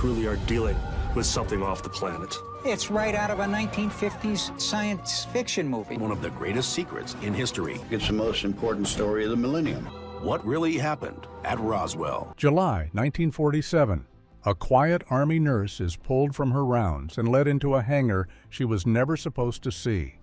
truly are dealing with something off the planet. It's right out of a 1950s science fiction movie. One of the greatest secrets in history. It's the most important story of the millennium. What really happened at Roswell? July 1947. A quiet Army nurse is pulled from her rounds and led into a hangar she was never supposed to see.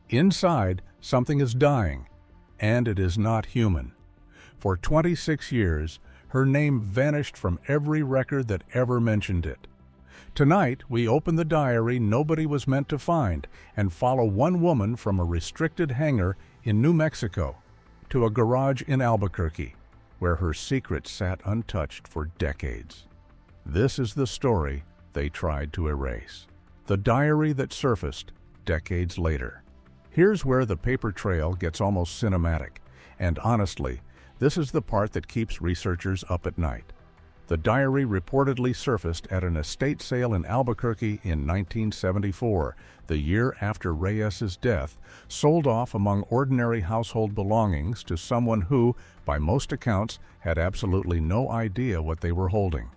Inside, something is dying, and it is not human. For 26 years, her name vanished from every record that ever mentioned it. Tonight, we open the diary nobody was meant to find and follow one woman from a restricted hangar in New Mexico to a garage in Albuquerque, where her secret sat untouched for decades. This is the story they tried to erase. The diary that surfaced decades later. Here's where the paper trail gets almost cinematic, and honestly, this is the part that keeps researchers up at night. The diary reportedly surfaced at an estate sale in Albuquerque in 1974, the year after Reyes's death, sold off among ordinary household belongings to someone who, by most accounts, had absolutely no idea what they were holding.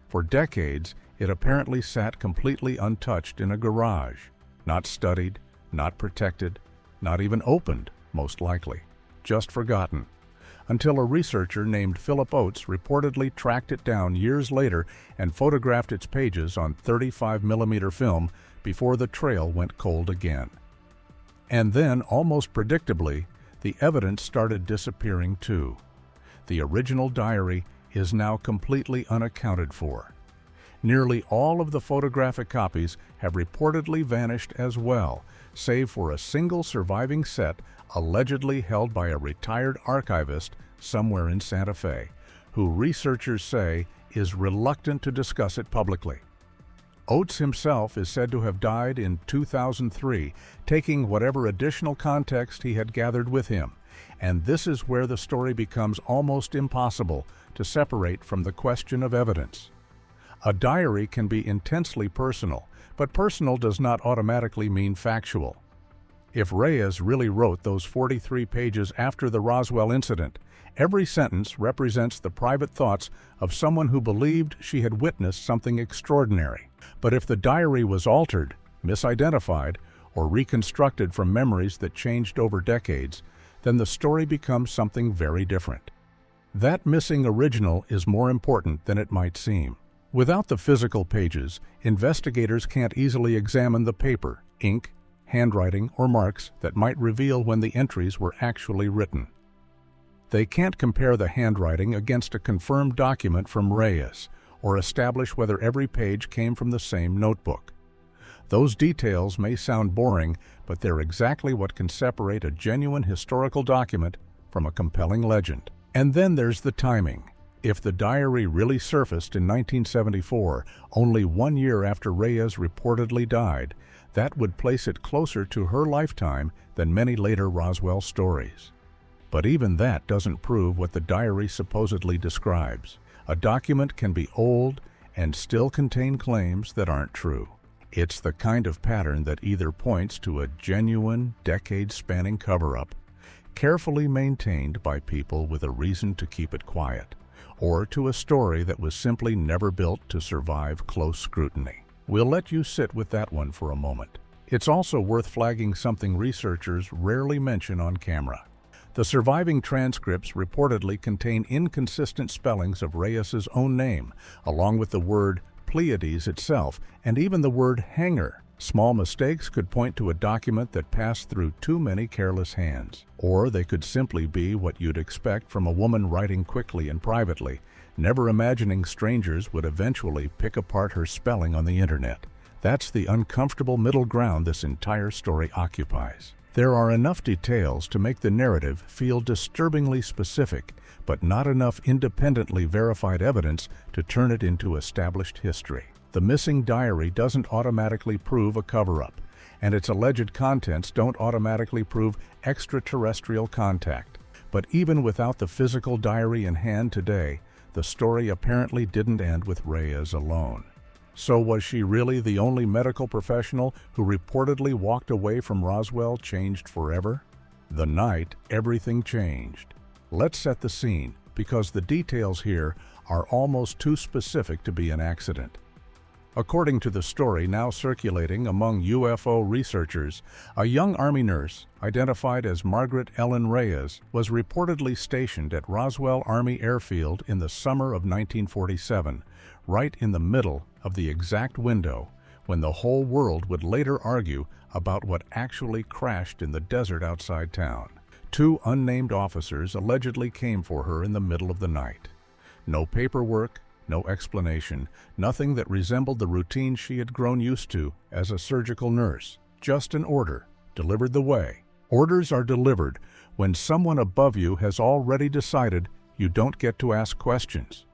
For decades, it apparently sat completely untouched in a garage, not studied, not protected, not even opened, most likely, just forgotten. Until a researcher named Philip Oates reportedly tracked it down years later and photographed its pages on 35mm film before the trail went cold again. And then, almost predictably, the evidence started disappearing too. The original diary is now completely unaccounted for. Nearly all of the photographic copies have reportedly vanished as well, save for a single surviving set allegedly held by a retired archivist somewhere in Santa Fe, who researchers say is reluctant to discuss it publicly. Oates himself is said to have died in 2003, taking whatever additional context he had gathered with him, and this is where the story becomes almost impossible to separate from the question of evidence. A diary can be intensely personal, but personal does not automatically mean factual. If Reyes really wrote those 43 pages after the Roswell incident, every sentence represents the private thoughts of someone who believed she had witnessed something extraordinary. But if the diary was altered, misidentified, or reconstructed from memories that changed over decades, then the story becomes something very different. That missing original is more important than it might seem. Without the physical pages, investigators can't easily examine the paper, ink, handwriting, or marks that might reveal when the entries were actually written. They can't compare the handwriting against a confirmed document from Reyes, or establish whether every page came from the same notebook. Those details may sound boring, but they're exactly what can separate a genuine historical document from a compelling legend. And then there's the timing. If the diary really surfaced in 1974, only 1 year after Reyes reportedly died, that would place it closer to her lifetime than many later Roswell stories. But even that doesn't prove what the diary supposedly describes. A document can be old and still contain claims that aren't true. It's the kind of pattern that either points to a genuine, decade-spanning cover-up, carefully maintained by people with a reason to keep it quiet, or to a story that was simply never built to survive close scrutiny. We'll let you sit with that one for a moment. It's also worth flagging something researchers rarely mention on camera. The surviving transcripts reportedly contain inconsistent spellings of Reyes's own name, along with the word Pleiades itself, and even the word hangar. Small mistakes could point to a document that passed through too many careless hands. Or they could simply be what you'd expect from a woman writing quickly and privately, never imagining strangers would eventually pick apart her spelling on the internet. That's the uncomfortable middle ground this entire story occupies. There are enough details to make the narrative feel disturbingly specific, but not enough independently verified evidence to turn it into established history. The missing diary doesn't automatically prove a cover-up, and its alleged contents don't automatically prove extraterrestrial contact. But even without the physical diary in hand today, the story apparently didn't end with Reyes alone. So was she really the only medical professional who reportedly walked away from Roswell changed forever? The night everything changed. Let's set the scene, because the details here are almost too specific to be an accident. According to the story now circulating among UFO researchers, a young Army nurse, identified as Margaret Ellen Reyes, was reportedly stationed at Roswell Army Airfield in the summer of 1947, right in the middle of the exact window when the whole world would later argue about what actually crashed in the desert outside town. 2 unnamed officers allegedly came for her in the middle of the night. No paperwork, no explanation, nothing that resembled the routine she had grown used to as a surgical nurse. Just an order, delivered the way. Orders are delivered when someone above you has already decided you don't get to ask questions.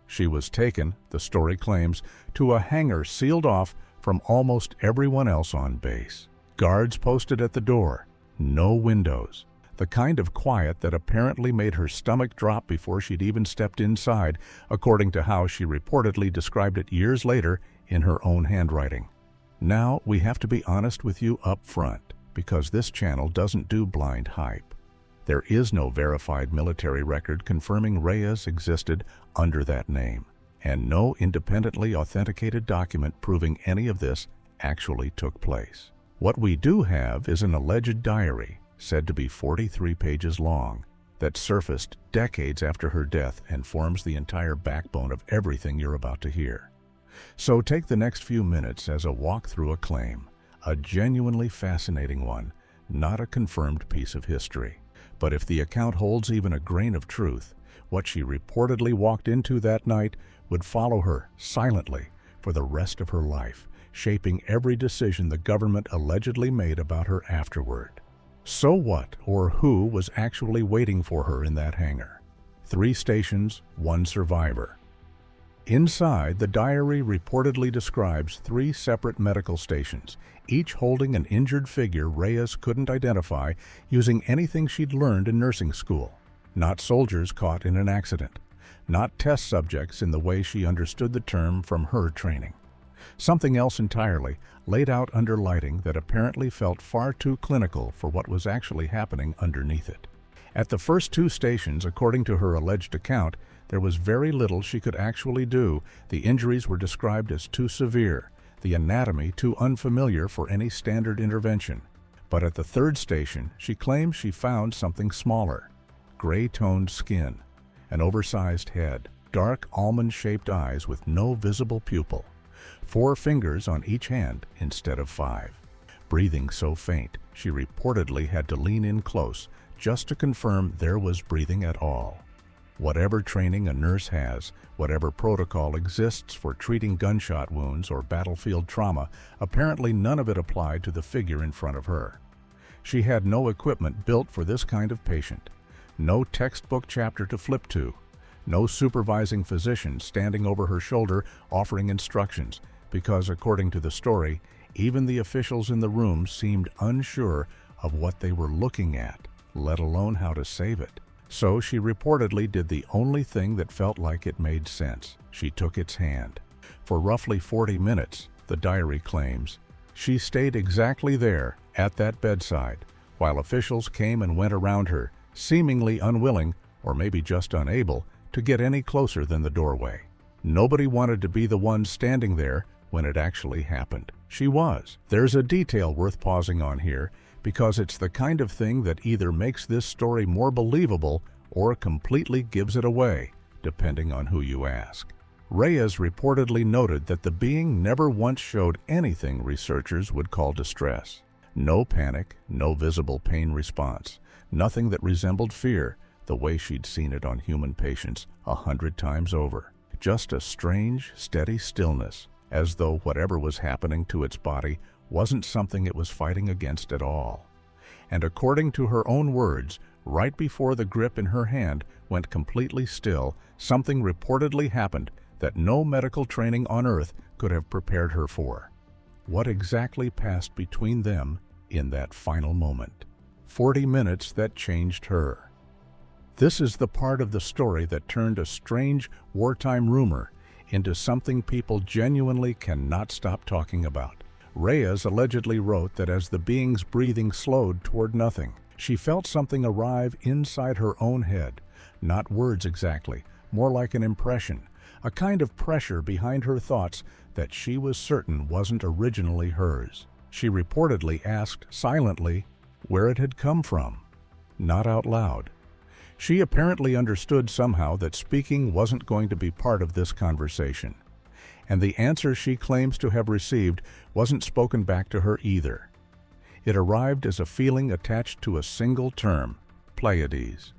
She was taken, the story claims, to a hangar sealed off from almost everyone else on base. Guards posted at the door, no windows. The kind of quiet that apparently made her stomach drop before she'd even stepped inside, according to how she reportedly described it years later in her own handwriting. Now, we have to be honest with you up front, because this channel doesn't do blind hype. There is no verified military record confirming Reyes existed under that name, and no independently authenticated document proving any of this actually took place. What we do have is an alleged diary, said to be 43 pages long, that surfaced decades after her death and forms the entire backbone of everything you're about to hear. So take the next few minutes as a walk through a claim, a genuinely fascinating one, not a confirmed piece of history. But if the account holds even a grain of truth, what she reportedly walked into that night would follow her silently for the rest of her life, shaping every decision the government allegedly made about her afterward. So what or who was actually waiting for her in that hangar? 3 stations, 1 survivor. Inside, the diary reportedly describes 3 separate medical stations, each holding an injured figure Reyes couldn't identify using anything she'd learned in nursing school. Not soldiers caught in an accident. Not test subjects in the way she understood the term from her training. Something else entirely, laid out under lighting that apparently felt far too clinical for what was actually happening underneath it. At the first 2 stations, according to her alleged account, there was very little she could actually do. The injuries were described as too severe, the anatomy too unfamiliar for any standard intervention. But at the 3rd station, she claims she found something smaller. Gray-toned skin, an oversized head, dark almond-shaped eyes with no visible pupil. 4 fingers on each hand instead of 5. Breathing so faint, she reportedly had to lean in close just to confirm there was breathing at all. Whatever training a nurse has, whatever protocol exists for treating gunshot wounds or battlefield trauma, apparently none of it applied to the figure in front of her. She had no equipment built for this kind of patient, no textbook chapter to flip to, no supervising physician standing over her shoulder offering instructions, because according to the story, even the officials in the room seemed unsure of what they were looking at, let alone how to save it. So she reportedly did the only thing that felt like it made sense. She took its hand. For roughly 40 minutes, the diary claims, she stayed exactly there at that bedside, while officials came and went around her, seemingly unwilling, or maybe just unable, to get any closer than the doorway. Nobody wanted to be the one standing there when it actually happened. She was. There's a detail worth pausing on here, because it's the kind of thing that either makes this story more believable or completely gives it away, depending on who you ask. Reyes reportedly noted that the being never once showed anything researchers would call distress. No panic, no visible pain response, nothing that resembled fear, the way she'd seen it on human patients 100 times over. Just a strange, steady stillness, as though whatever was happening to its body wasn't something it was fighting against at all. And according to her own words, right before the grip in her hand went completely still, something reportedly happened that no medical training on Earth could have prepared her for. What exactly passed between them in that final moment? 40 minutes that changed her. This is the part of the story that turned a strange wartime rumor into something people genuinely cannot stop talking about. Reyes allegedly wrote that as the being's breathing slowed toward nothing, she felt something arrive inside her own head. Not words exactly, more like an impression, a kind of pressure behind her thoughts that she was certain wasn't originally hers. She reportedly asked silently where it had come from, not out loud. She apparently understood somehow that speaking wasn't going to be part of this conversation, and the answer she claims to have received wasn't spoken back to her either. It arrived as a feeling attached to a single term, Pleiades.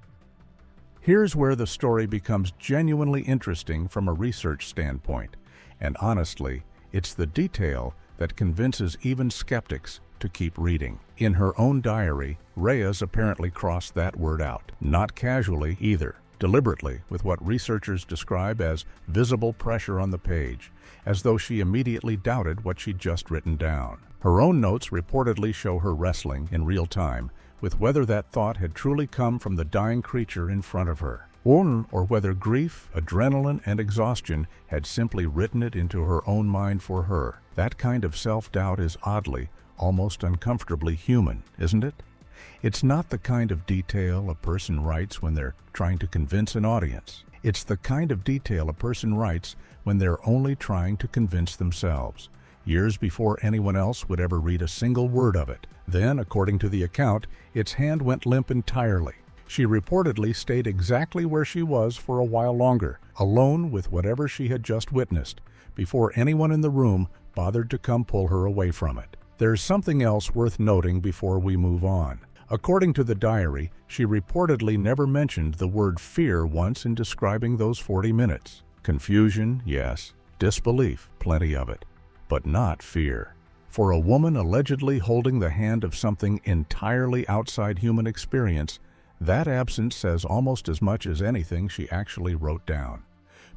Here's where the story becomes genuinely interesting from a research standpoint, and honestly, it's the detail that convinces even skeptics to keep reading. In her own diary, Reyes apparently crossed that word out, not casually either, deliberately, with what researchers describe as visible pressure on the page, as though she immediately doubted what she'd just written down. Her own notes reportedly show her wrestling in real time with whether that thought had truly come from the dying creature in front of her, or whether grief, adrenaline, and exhaustion had simply written it into her own mind for her. That kind of self-doubt is oddly, almost uncomfortably human, isn't it? It's not the kind of detail a person writes when they're trying to convince an audience. It's the kind of detail a person writes when they're only trying to convince themselves, years before anyone else would ever read a single word of it. Then, according to the account, its hand went limp entirely. She reportedly stayed exactly where she was for a while longer, alone with whatever she had just witnessed, before anyone in the room bothered to come pull her away from it. There's something else worth noting before we move on. According to the diary, she reportedly never mentioned the word fear once in describing those 40 minutes. Confusion, yes. Disbelief, plenty of it. But not fear. For a woman allegedly holding the hand of something entirely outside human experience, that absence says almost as much as anything she actually wrote down.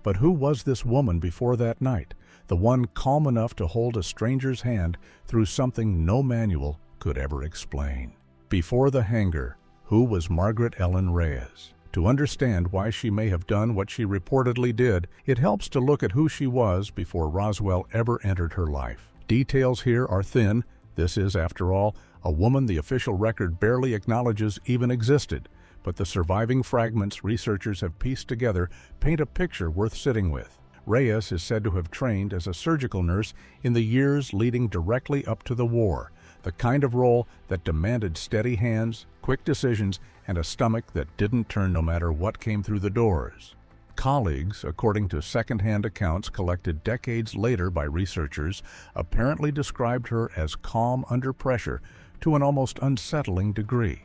But who was this woman before that night, the one calm enough to hold a stranger's hand through something no manual could ever explain? Before the hangar, who was Margaret Ellen Reyes? To understand why she may have done what she reportedly did, it helps to look at who she was before Roswell ever entered her life. Details here are thin. This is, after all, a woman the official record barely acknowledges even existed, but the surviving fragments researchers have pieced together paint a picture worth sitting with. Reyes is said to have trained as a surgical nurse in the years leading directly up to the war, the kind of role that demanded steady hands, quick decisions, and a stomach that didn't turn no matter what came through the doors. Colleagues, according to second-hand accounts collected decades later by researchers, apparently described her as calm under pressure to an almost unsettling degree.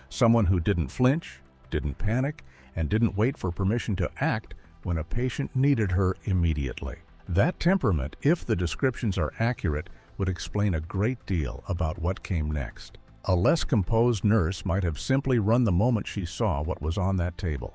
Someone who didn't flinch, didn't panic, and didn't wait for permission to act when a patient needed her immediately. That temperament, if the descriptions are accurate, would explain a great deal about what came next. A less composed nurse might have simply run the moment she saw what was on that table.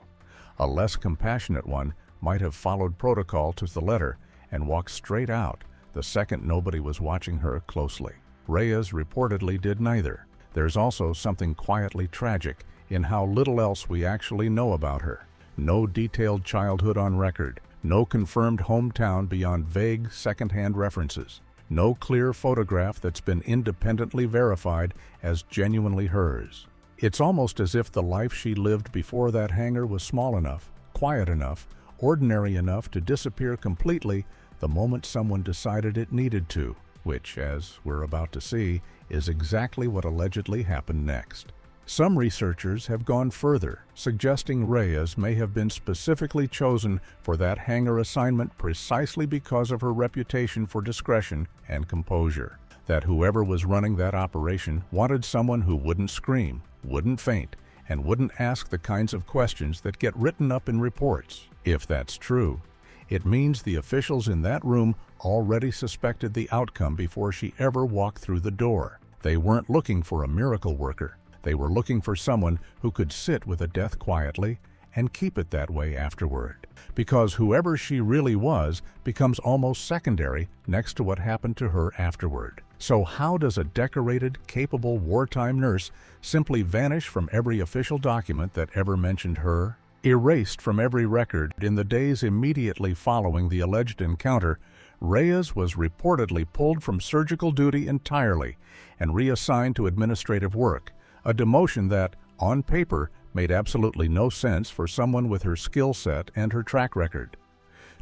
A less compassionate one might have followed protocol to the letter and walked straight out the second nobody was watching her closely. Reyes reportedly did neither. There's also something quietly tragic in how little else we actually know about her. No detailed childhood on record, no confirmed hometown beyond vague second-hand references, no clear photograph that's been independently verified as genuinely hers. It's almost as if the life she lived before that hangar was small enough, quiet enough, ordinary enough to disappear completely the moment someone decided it needed to, which, as we're about to see, is exactly what allegedly happened next. Some researchers have gone further, suggesting Reyes may have been specifically chosen for that hangar assignment precisely because of her reputation for discretion and composure. That whoever was running that operation wanted someone who wouldn't scream, wouldn't faint, and wouldn't ask the kinds of questions that get written up in reports. If that's true, it means the officials in that room already suspected the outcome before she ever walked through the door. They weren't looking for a miracle worker. They were looking for someone who could sit with a death quietly and keep it that way afterward. Because whoever she really was becomes almost secondary next to what happened to her afterward. So how does a decorated, capable wartime nurse simply vanish from every official document that ever mentioned her? Erased from every record in the days immediately following the alleged encounter, Reyes was reportedly pulled from surgical duty entirely and reassigned to administrative work, a demotion that, on paper, made absolutely no sense for someone with her skill set and her track record.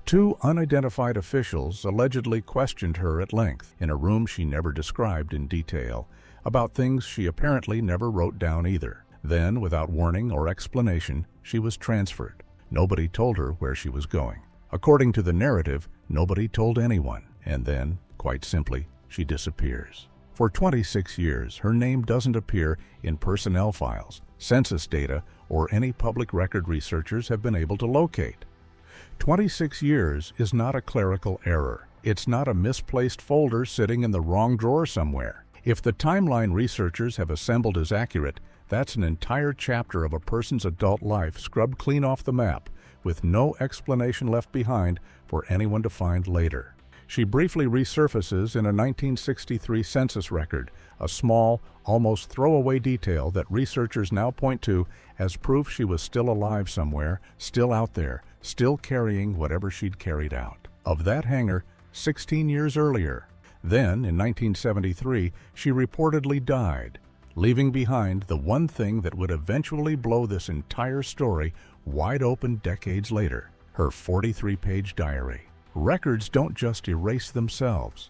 Two unidentified officials allegedly questioned her at length, in a room she never described in detail, about things she apparently never wrote down either. Then, without warning or explanation, she was transferred. Nobody told her where she was going. According to the narrative, nobody told anyone, and then, quite simply, she disappears. For 26 years, her name doesn't appear in personnel files, census data, or any public record researchers have been able to locate. 26 years is not a clerical error. It's not a misplaced folder sitting in the wrong drawer somewhere. If the timeline researchers have assembled is accurate, that's an entire chapter of a person's adult life scrubbed clean off the map, with no explanation left behind for anyone to find later. She briefly resurfaces in a 1963 census record, a small, almost throwaway detail that researchers now point to as proof she was still alive somewhere, still out there, still carrying whatever she'd carried out. Of that hangar 16 years earlier. Then, in 1973, she reportedly died, leaving behind the one thing that would eventually blow this entire story wide open decades later, her 43-page diary. Records don't just erase themselves.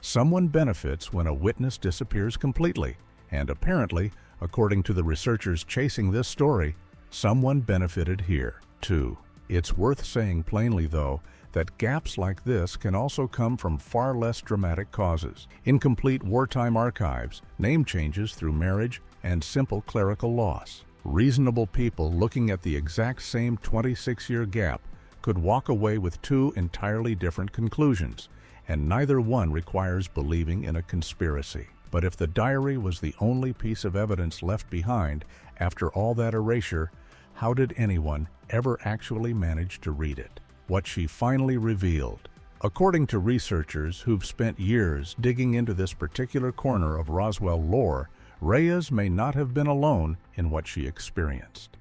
Someone benefits when a witness disappears completely, and apparently, according to the researchers chasing this story, someone benefited here, too. It's worth saying plainly, though, that gaps like this can also come from far less dramatic causes: incomplete wartime archives, name changes through marriage, and simple clerical loss. Reasonable people looking at the exact same 26-year gap could walk away with two entirely different conclusions, and neither one requires believing in a conspiracy. But if the diary was the only piece of evidence left behind after all that erasure, how did anyone ever actually manage to read it? What she finally revealed. According to researchers who've spent years digging into this particular corner of Roswell lore, Reyes may not have been alone in what she experienced.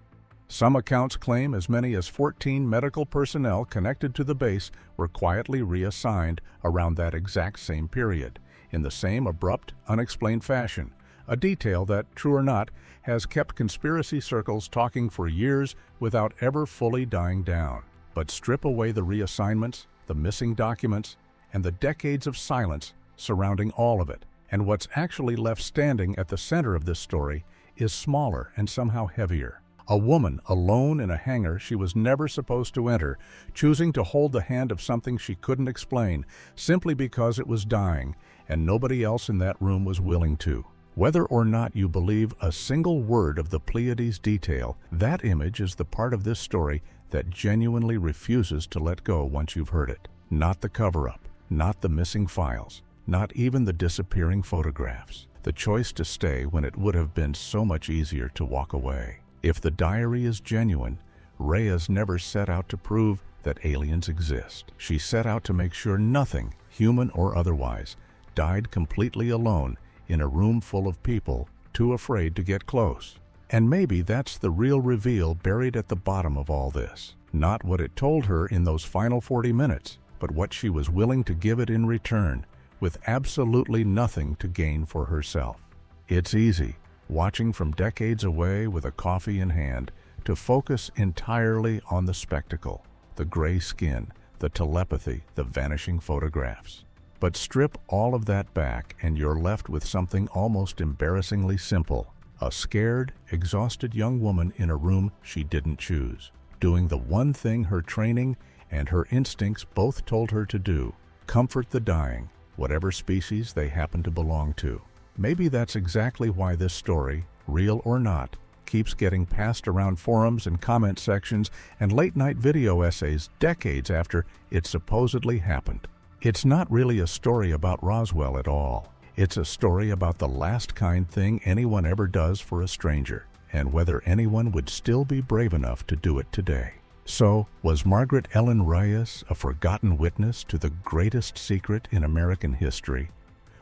Some accounts claim as many as 14 medical personnel connected to the base were quietly reassigned around that exact same period, in the same abrupt, unexplained fashion, a detail that, true or not, has kept conspiracy circles talking for years without ever fully dying down. But strip away the reassignments, the missing documents, and the decades of silence surrounding all of it, and what's actually left standing at the center of this story is smaller and somehow heavier. A woman alone in a hangar she was never supposed to enter, choosing to hold the hand of something she couldn't explain, simply because it was dying, and nobody else in that room was willing to. Whether or not you believe a single word of the Pleiades detail, that image is the part of this story that genuinely refuses to let go once you've heard it. Not the cover-up, not the missing files, not even the disappearing photographs. The choice to stay when it would have been so much easier to walk away. If the diary is genuine, Reyes never set out to prove that aliens exist. She set out to make sure nothing, human or otherwise, died completely alone in a room full of people too afraid to get close. And maybe that's the real reveal buried at the bottom of all this. Not what it told her in those final 40 minutes, but what she was willing to give it in return, with absolutely nothing to gain for herself. It's easy, watching from decades away with a coffee in hand, to focus entirely on the spectacle, the gray skin, the telepathy, the vanishing photographs. But strip all of that back and you're left with something almost embarrassingly simple. A scared, exhausted young woman in a room she didn't choose, doing the one thing her training and her instincts both told her to do: comfort the dying, whatever species they happen to belong to. Maybe that's exactly why this story, real or not, keeps getting passed around forums and comment sections and late-night video essays decades after it supposedly happened. It's not really a story about Roswell at all. It's a story about the last kind thing anyone ever does for a stranger, and whether anyone would still be brave enough to do it today. So, was Margaret Ellen Reyes a forgotten witness to the greatest secret in American history,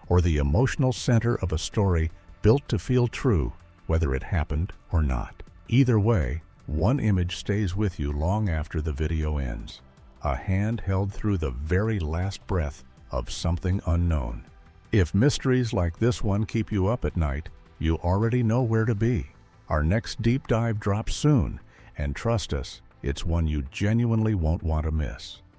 or the emotional center of a story built to feel true, whether it happened or not? Either way, one image stays with you long after the video ends. A hand held through the very last breath of something unknown. If mysteries like this one keep you up at night, you already know where to be. Our next deep dive drops soon, and trust us, it's one you genuinely won't want to miss.